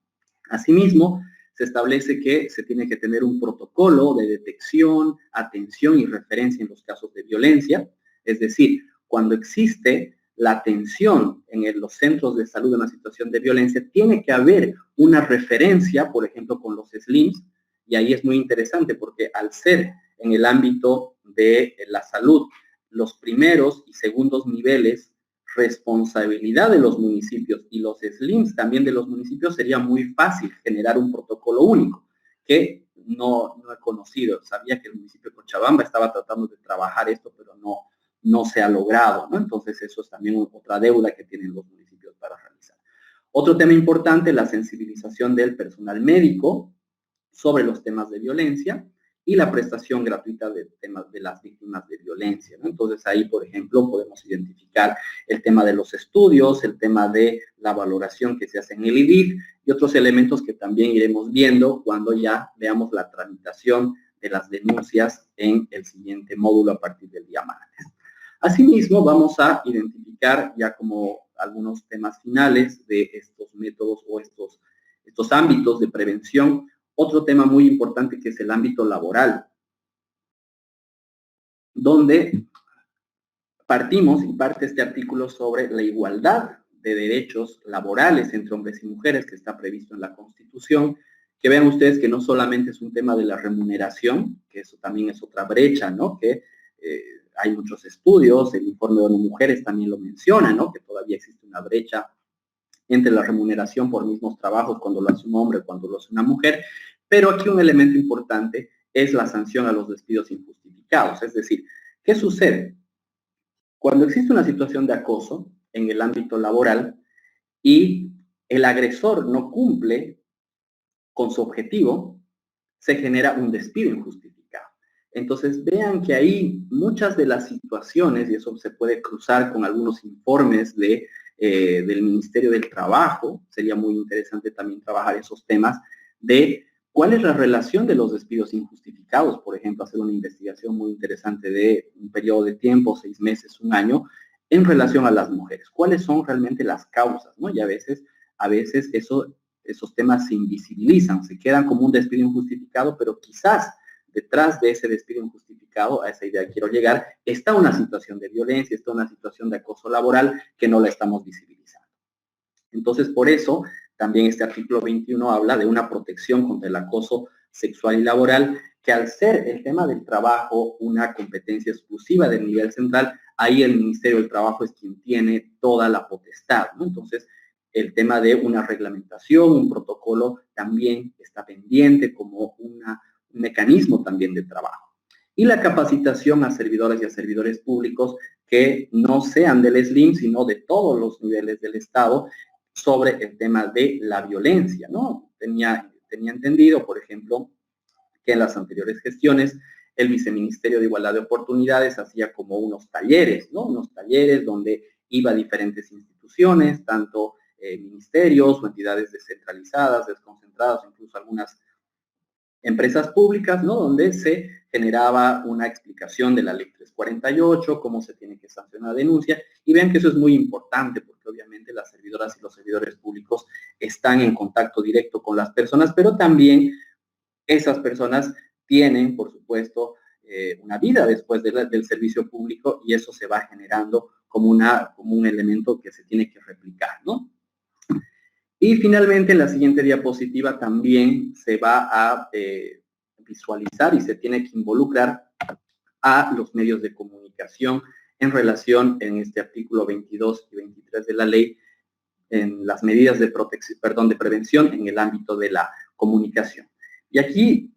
Asimismo, se establece que se tiene que tener un protocolo de detección, atención y referencia en los casos de violencia, es decir, cuando existe la atención en los centros de salud en una situación de violencia, tiene que haber una referencia, por ejemplo, con los SLIMs, y ahí es muy interesante porque al ser en el ámbito de la salud, los primeros y segundos niveles, responsabilidad de los municipios y los SLIMs también de los municipios, sería muy fácil generar un protocolo único, que no he conocido. Sabía que el municipio de Cochabamba estaba tratando de trabajar esto, pero no se ha logrado, ¿no? Entonces eso es también otra deuda que tienen los municipios para realizar. Otro tema importante, la sensibilización del personal médico sobre los temas de violencia y la prestación gratuita de temas de las víctimas de violencia, ¿no? Entonces ahí, por ejemplo, podemos identificar el tema de los estudios, el tema de la valoración que se hace en el IDIF y otros elementos que también iremos viendo cuando ya veamos la tramitación de las denuncias en el siguiente módulo a partir del día martes. Asimismo, vamos a identificar ya como algunos temas finales de estos métodos o estos ámbitos de prevención. Otro tema muy importante que es el ámbito laboral, donde partimos y parte este artículo sobre la igualdad de derechos laborales entre hombres y mujeres que está previsto en la Constitución, que vean ustedes que no solamente es un tema de la remuneración, que eso también es otra brecha, ¿no? Que hay muchos estudios, el informe de ONU Mujeres también lo menciona, ¿no? Que todavía existe una brecha entre la remuneración por mismos trabajos cuando lo hace un hombre, cuando lo hace una mujer, pero aquí un elemento importante es la sanción a los despidos injustificados. Es decir, ¿qué sucede? Cuando existe una situación de acoso en el ámbito laboral y el agresor no cumple con su objetivo, se genera un despido injustificado. Entonces, vean que ahí muchas de las situaciones, y eso se puede cruzar con algunos informes del Ministerio del Trabajo, sería muy interesante también trabajar esos temas, de cuál es la relación de los despidos injustificados, por ejemplo, hacer una investigación muy interesante de un periodo de tiempo, 6 meses, 1 año, en relación a las mujeres. ¿Cuáles son realmente las causas, ¿no? Y a veces esos temas se invisibilizan, se quedan como un despido injustificado, pero quizás detrás de ese despido injustificado, a esa idea quiero llegar, está una situación de violencia, está una situación de acoso laboral que no la estamos visibilizando. Entonces, por eso, también este artículo 21 habla de una protección contra el acoso sexual y laboral, que al ser el tema del trabajo una competencia exclusiva del nivel central, ahí el Ministerio del Trabajo es quien tiene toda la potestad, ¿no? Entonces, el tema de una reglamentación, un protocolo, también está pendiente como un mecanismo también de trabajo. Y la capacitación a servidoras y a servidores públicos que no sean del SLIM, sino de todos los niveles del Estado, sobre el tema de la violencia, ¿no? Tenía entendido, por ejemplo, que en las anteriores gestiones el Viceministerio de Igualdad de Oportunidades hacía como unos talleres, ¿no? Unos talleres donde iba a diferentes instituciones, tanto ministerios o entidades descentralizadas, desconcentradas, incluso algunas empresas públicas, ¿no? Donde se generaba una explicación de la ley 348, cómo se tiene que sancionar la denuncia, y vean que eso es muy importante, porque obviamente las servidoras y los servidores públicos están en contacto directo con las personas, pero también esas personas tienen, por supuesto, una vida después del servicio público, y eso se va generando como un elemento que se tiene que replicar, ¿no? Y finalmente, en la siguiente diapositiva también se va a visualizar y se tiene que involucrar a los medios de comunicación en relación en este artículo 22 y 23 de la ley, en las medidas de prevención en el ámbito de la comunicación. Y aquí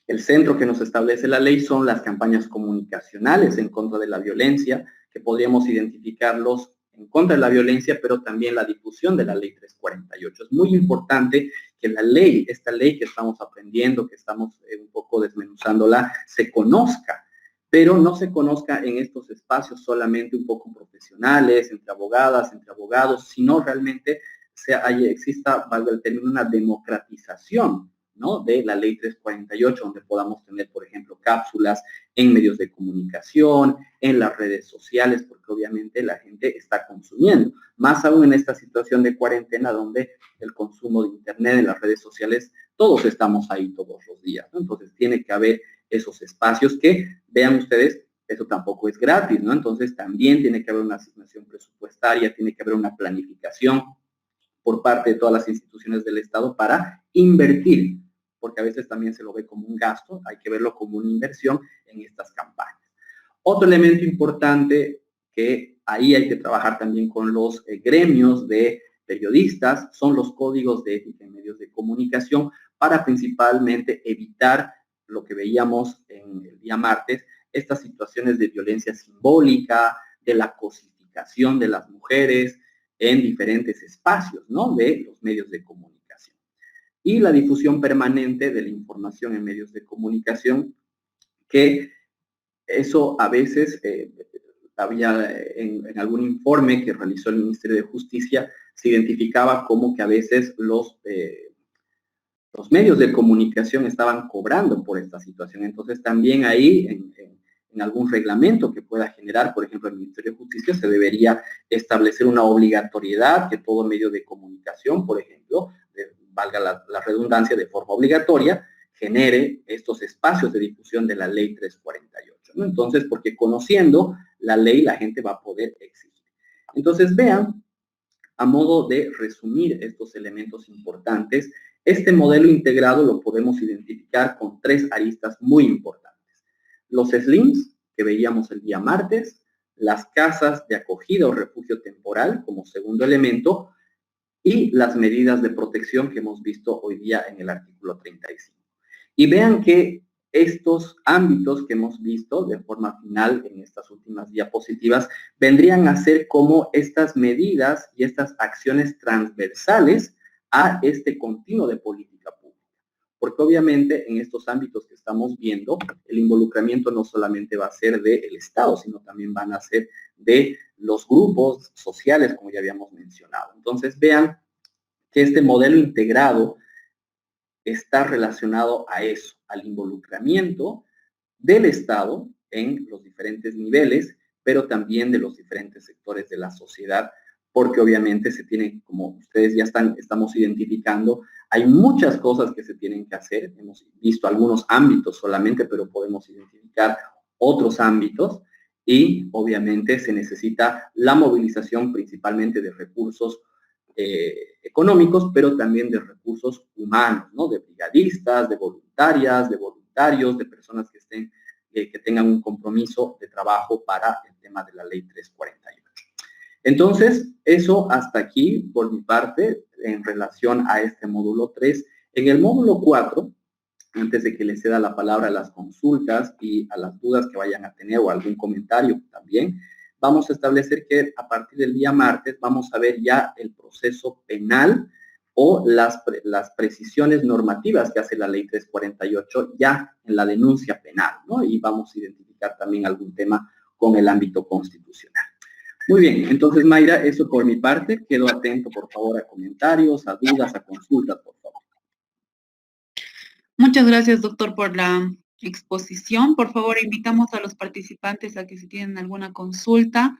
el centro que nos establece la ley son las campañas comunicacionales en contra de la violencia, que podríamos identificarlos en contra de la violencia, pero también la difusión de la ley 348. Es muy importante que la ley, esta ley que estamos aprendiendo, que estamos un poco desmenuzándola, se conozca, pero no se conozca en estos espacios solamente un poco profesionales, entre abogadas, entre abogados, sino realmente exista, valga el término, una democratización, ¿no? De la ley 348, donde podamos tener, por ejemplo, cápsulas en medios de comunicación, en las redes sociales, porque obviamente la gente está consumiendo, más aún en esta situación de cuarentena, donde el consumo de internet, en las redes sociales, todos estamos ahí todos los días, ¿no? Entonces tiene que haber esos espacios que, vean ustedes, eso tampoco es gratis, ¿no? Entonces también tiene que haber una asignación presupuestaria, tiene que haber una planificación por parte de todas las instituciones del Estado para invertir, porque a veces también se lo ve como un gasto, hay que verlo como una inversión en estas campañas. Otro elemento importante que ahí hay que trabajar también con los gremios de periodistas son los códigos de ética en medios de comunicación, para principalmente evitar lo que veíamos en el día martes, estas situaciones de violencia simbólica, de la cosificación de las mujeres en diferentes espacios, ¿no? De los medios de comunicación. Y la difusión permanente de la información en medios de comunicación, que eso a veces había en algún informe que realizó el Ministerio de Justicia, se identificaba como que a veces los medios de comunicación estaban cobrando por esta situación. Entonces también ahí en algún reglamento que pueda generar, por ejemplo, el Ministerio de Justicia, se debería establecer una obligatoriedad que todo medio de comunicación, por ejemplo, valga la redundancia, de forma obligatoria, genere estos espacios de difusión de la ley 348, ¿no? Entonces, porque conociendo la ley, la gente va a poder exigir. Entonces, vean, a modo de resumir estos elementos importantes, este modelo integrado lo podemos identificar con tres aristas muy importantes. Los SLIMs, que veíamos el día martes, las casas de acogida o refugio temporal como segundo elemento, y las medidas de protección que hemos visto hoy día en el artículo 35. Y vean que estos ámbitos que hemos visto de forma final en estas últimas diapositivas vendrían a ser como estas medidas y estas acciones transversales a este continuo de política pública. Porque obviamente en estos ámbitos que estamos viendo, el involucramiento no solamente va a ser del Estado, sino también van a ser de los grupos sociales, como ya habíamos mencionado. Entonces vean que este modelo integrado está relacionado a eso, al involucramiento del Estado en los diferentes niveles, pero también de los diferentes sectores de la sociedad, porque obviamente se tienen, como ustedes ya estamos identificando, hay muchas cosas que se tienen que hacer. Hemos visto algunos ámbitos solamente, pero podemos identificar otros ámbitos y obviamente se necesita la movilización principalmente de recursos económicos, pero también de recursos humanos, ¿no? De brigadistas, de voluntarias, de voluntarios, de personas que estén, que tengan un compromiso de trabajo para el tema de la ley 348. Entonces, eso hasta aquí por mi parte en relación a este módulo 3. En el módulo 4, antes de que les ceda la palabra a las consultas y a las dudas que vayan a tener o algún comentario también, vamos a establecer que a partir del día martes vamos a ver ya el proceso penal o las precisiones normativas que hace la ley 348 ya en la denuncia penal, ¿no? Y vamos a identificar también algún tema con el ámbito constitucional. Muy bien, entonces Mayra, eso por mi parte. Quedo atento, por favor, a comentarios, a dudas, a consultas, por favor. Muchas gracias, doctor, por la exposición. Por favor, invitamos a los participantes a que si tienen alguna consulta,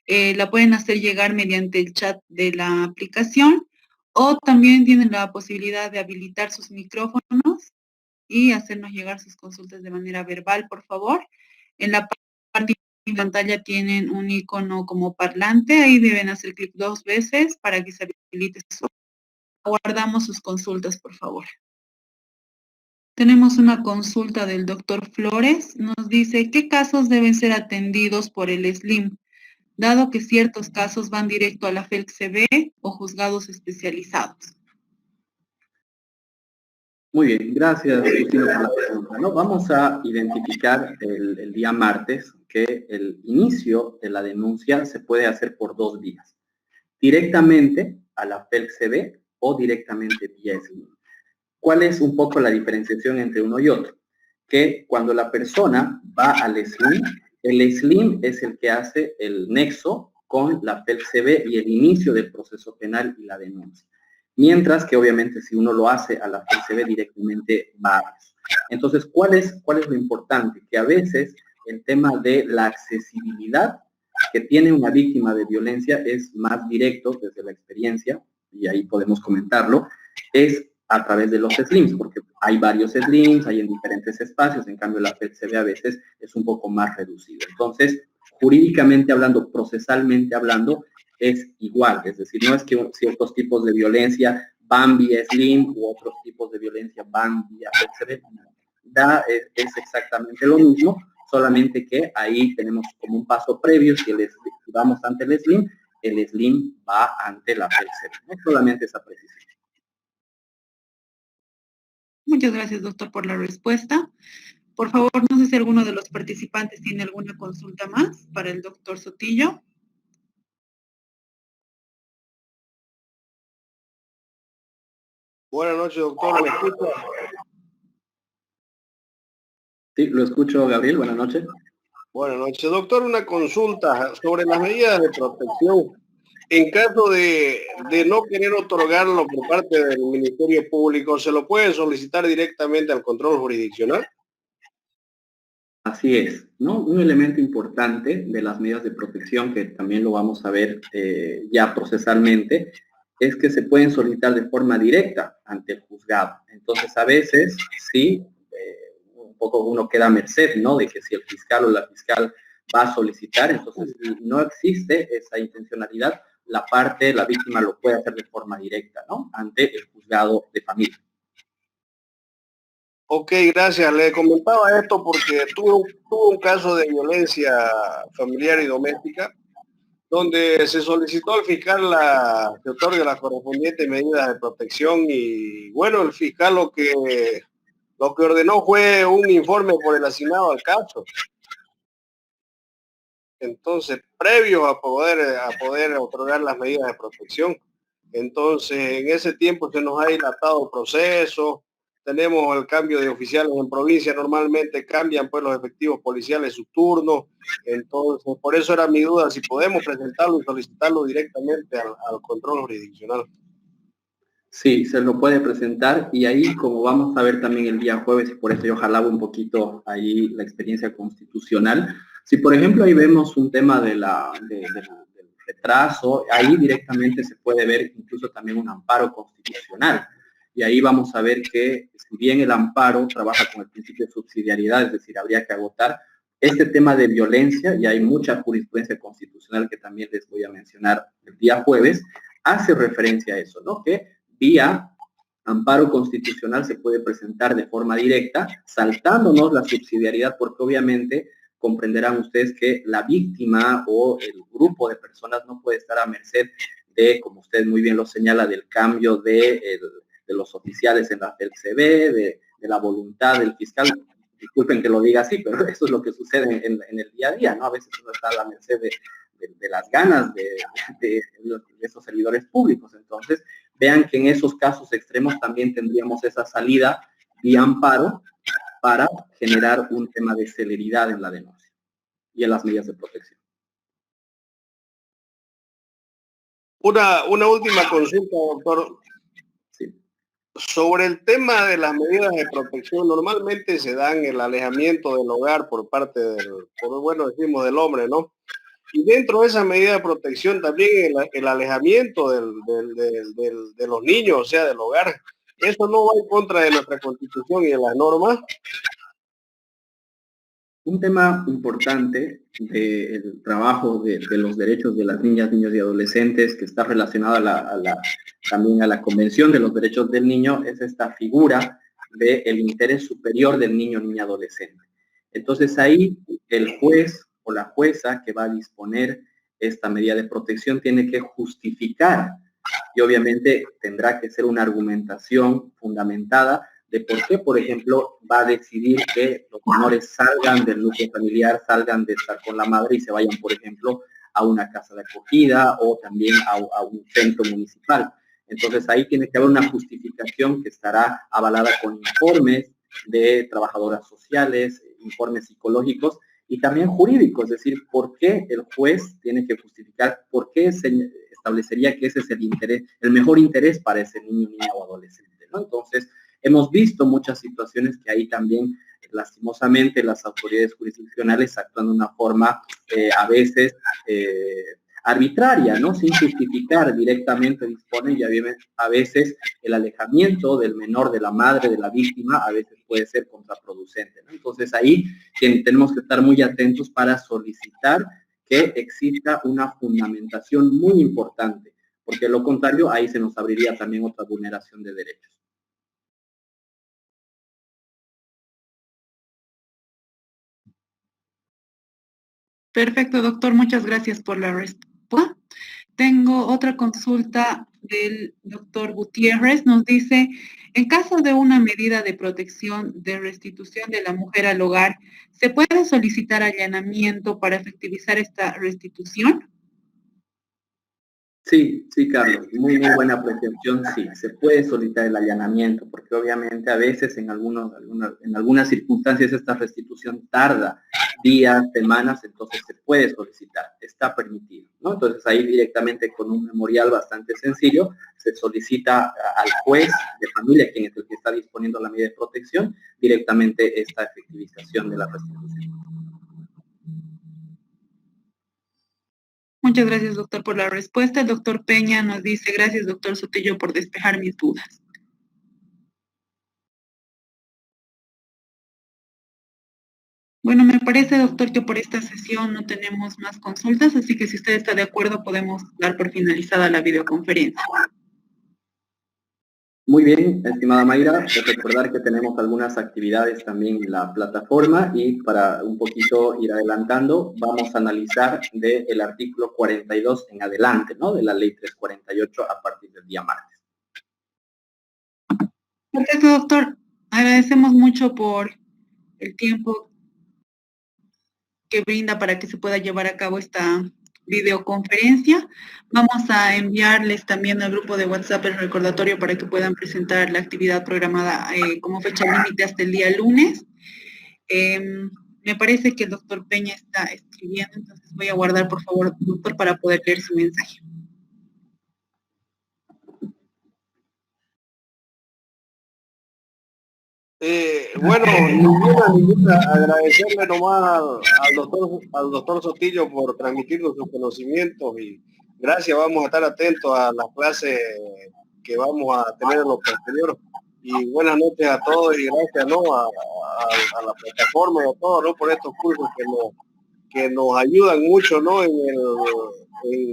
la pueden hacer llegar mediante el chat de la aplicación o también tienen la posibilidad de habilitar sus micrófonos y hacernos llegar sus consultas de manera verbal, por favor. En la parte de pantalla tienen un icono como parlante, ahí deben hacer clic 2 veces para que se habilite su. Aguardamos sus consultas, por favor. Tenemos una consulta del doctor Flores. Nos dice, ¿qué casos deben ser atendidos por el SLIM, dado que ciertos casos van directo a la FELCB o juzgados especializados? Muy bien, gracias, Justino, por la pregunta, ¿no? Vamos a identificar el día martes que el inicio de la denuncia se puede hacer por 2 vías. Directamente a la FELCB o directamente vía SLIM. ¿Cuál es un poco la diferenciación entre uno y otro? Que cuando la persona va al SLIM, el SLIM es el que hace el nexo con la FELCB y el inicio del proceso penal y la denuncia. Mientras que obviamente si uno lo hace a la FELCB directamente va a eso. Entonces, ¿cuál es lo importante? Que a veces el tema de la accesibilidad que tiene una víctima de violencia es más directo desde la experiencia, y ahí podemos comentarlo, es a través de los SLIMs, porque hay varios SLIMs, hay en diferentes espacios, en cambio la FELCB a veces es un poco más reducido. Entonces, jurídicamente hablando, procesalmente hablando, es igual, es decir, no es que ciertos tipos de violencia van vía SLIM u otros tipos de violencia van vía FELCB, es exactamente lo mismo, solamente que ahí tenemos como un paso previo, si vamos ante el SLIM va ante la FELCB, no solamente esa precisión. Muchas gracias, doctor, por la respuesta. Por favor, no sé si alguno de los participantes tiene alguna consulta más para el doctor Sotillo. Buenas noches, doctor. ¿Me escucha? Sí, lo escucho, Gabriel. Buenas noches. Buenas noches, doctor. Una consulta sobre las medidas de protección. En caso de no querer otorgarlo por parte del Ministerio Público, ¿se lo puede solicitar directamente al control jurisdiccional? Así es, ¿no? Un elemento importante de las medidas de protección, que también lo vamos a ver ya procesalmente, es que se pueden solicitar de forma directa ante el juzgado. Entonces, a veces, sí, un poco uno queda a merced, ¿no? De que si el fiscal o la fiscal va a solicitar, entonces si no existe esa intencionalidad, la víctima lo puede hacer de forma directa, ¿no? Ante el juzgado de familia. Ok, gracias. Le comentaba esto porque tuvo un caso de violencia familiar y doméstica donde se solicitó al fiscal que otorgue las correspondientes medidas de protección y bueno, el fiscal lo que ordenó fue un informe por el asignado al caso. Entonces, previo a poder otorgar las medidas de protección. Entonces, en ese tiempo se nos ha dilatado el proceso, tenemos el cambio de oficiales en provincia, normalmente cambian pues los efectivos policiales sus turnos, entonces por eso era mi duda si podemos presentarlo y solicitarlo directamente al control jurisdiccional. Sí, se lo puede presentar y ahí, como vamos a ver también el día jueves, y por eso yo jalaba un poquito ahí la experiencia constitucional, Si, por ejemplo, ahí vemos un tema del retraso, ahí directamente se puede ver incluso también un amparo constitucional. Y ahí vamos a ver que, si bien el amparo trabaja con el principio de subsidiariedad, es decir, habría que agotar este tema de violencia, y hay mucha jurisprudencia constitucional que también les voy a mencionar el día jueves, hace referencia a eso, ¿no? Que vía amparo constitucional se puede presentar de forma directa, saltándonos la subsidiariedad, porque obviamente comprenderán ustedes que la víctima o el grupo de personas no puede estar a merced de, como usted muy bien lo señala, del cambio de los oficiales en la CB, de la voluntad del fiscal. Disculpen que lo diga así, pero eso es lo que sucede en el día a día, ¿no? A veces uno está a la merced de las ganas de esos servidores públicos. Entonces, vean que en esos casos extremos también tendríamos esa salida vía amparo para generar un tema de celeridad en la denuncia y en las medidas de protección. Una última consulta, doctor. Sí. Sobre el tema de las medidas de protección, normalmente se dan el alejamiento del hogar por parte del hombre, ¿no? Y dentro de esa medida de protección también el alejamiento de los niños, o sea, del hogar. ¿Eso no va en contra de nuestra Constitución y de las normas? Un tema importante del trabajo de los derechos de las niñas, niños y adolescentes, que está relacionado también a la Convención de los Derechos del Niño, es esta figura del interés superior del niño, niña, adolescente. Entonces ahí el juez o la jueza que va a disponer esta medida de protección tiene que justificar, y obviamente tendrá que ser una argumentación fundamentada de por qué, por ejemplo, va a decidir que los menores salgan del núcleo familiar, salgan de estar con la madre y se vayan, por ejemplo, a una casa de acogida o también a un centro municipal. Entonces ahí tiene que haber una justificación que estará avalada con informes de trabajadoras sociales, informes psicológicos y también jurídicos, es decir, por qué el juez tiene que justificar, por qué se establecería que ese es el mejor interés para ese niño, niña o adolescente, ¿no? Entonces, hemos visto muchas situaciones que ahí también, lastimosamente, las autoridades jurisdiccionales actúan de una forma a veces arbitraria, ¿no? Sin justificar directamente, disponen, y a veces el alejamiento del menor, de la madre, de la víctima, a veces puede ser contraproducente, ¿no? Entonces ahí tenemos que estar muy atentos para solicitar que exista una fundamentación muy importante, porque de lo contrario ahí se nos abriría también otra vulneración de derechos. Perfecto, doctor. Muchas gracias por la respuesta. Tengo otra consulta del doctor Gutiérrez. Nos dice, en caso de una medida de protección de restitución de la mujer al hogar, ¿se puede solicitar allanamiento para efectivizar esta restitución? Sí, sí, Carlos, muy buena apreciación. Sí, se puede solicitar el allanamiento, porque obviamente a veces en algunas circunstancias esta restitución tarda días, semanas, entonces se puede solicitar, está permitido, ¿no? Entonces ahí directamente con un memorial bastante sencillo se solicita al juez de familia, quien es el que está disponiendo la medida de protección, directamente esta efectivización de la restitución. Muchas gracias, doctor, por la respuesta. El doctor Peña nos dice, gracias, doctor Sotillo, por despejar mis dudas. Bueno, me parece, doctor, que por esta sesión no tenemos más consultas, así que si usted está de acuerdo, podemos dar por finalizada la videoconferencia. Muy bien, estimada Mayra, recordar que tenemos algunas actividades también en la plataforma, y para un poquito ir adelantando, vamos a analizar del artículo 42 en adelante, ¿no? De la ley 348 a partir del día martes. Perfecto, doctor. Agradecemos mucho por el tiempo que brinda para que se pueda llevar a cabo esta videoconferencia. Vamos a enviarles también al grupo de WhatsApp el recordatorio para que puedan presentar la actividad programada como fecha límite hasta el día lunes. Me parece que el doctor Peña está escribiendo, entonces voy a guardar, por favor, doctor, para poder leer su mensaje. Bueno, ninguna, agradecerle nomás al doctor Sotillo por transmitirnos sus conocimientos y gracias, vamos a estar atentos a las clases que vamos a tener en lo posterior. Y buenas noches a todos y gracias, ¿no? a la plataforma y a todos, ¿no? Por estos cursos que nos ayudan mucho, ¿no? En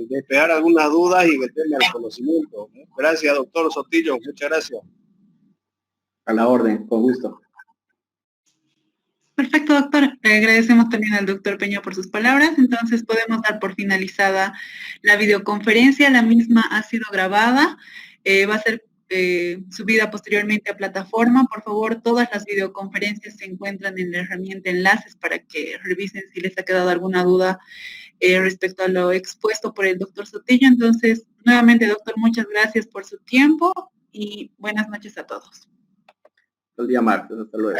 despejar algunas dudas y en el tema del conocimiento. Gracias, doctor Sotillo, muchas gracias. A la orden, con gusto. Perfecto, doctor. Le agradecemos también al doctor Peña por sus palabras. Entonces podemos dar por finalizada la videoconferencia. La misma ha sido grabada. Va a ser subida posteriormente a plataforma. Por favor, todas las videoconferencias se encuentran en la herramienta enlaces para que revisen si les ha quedado alguna duda respecto a lo expuesto por el doctor Sotillo. Entonces, nuevamente, doctor, muchas gracias por su tiempo y buenas noches a todos. El día martes, hasta luego.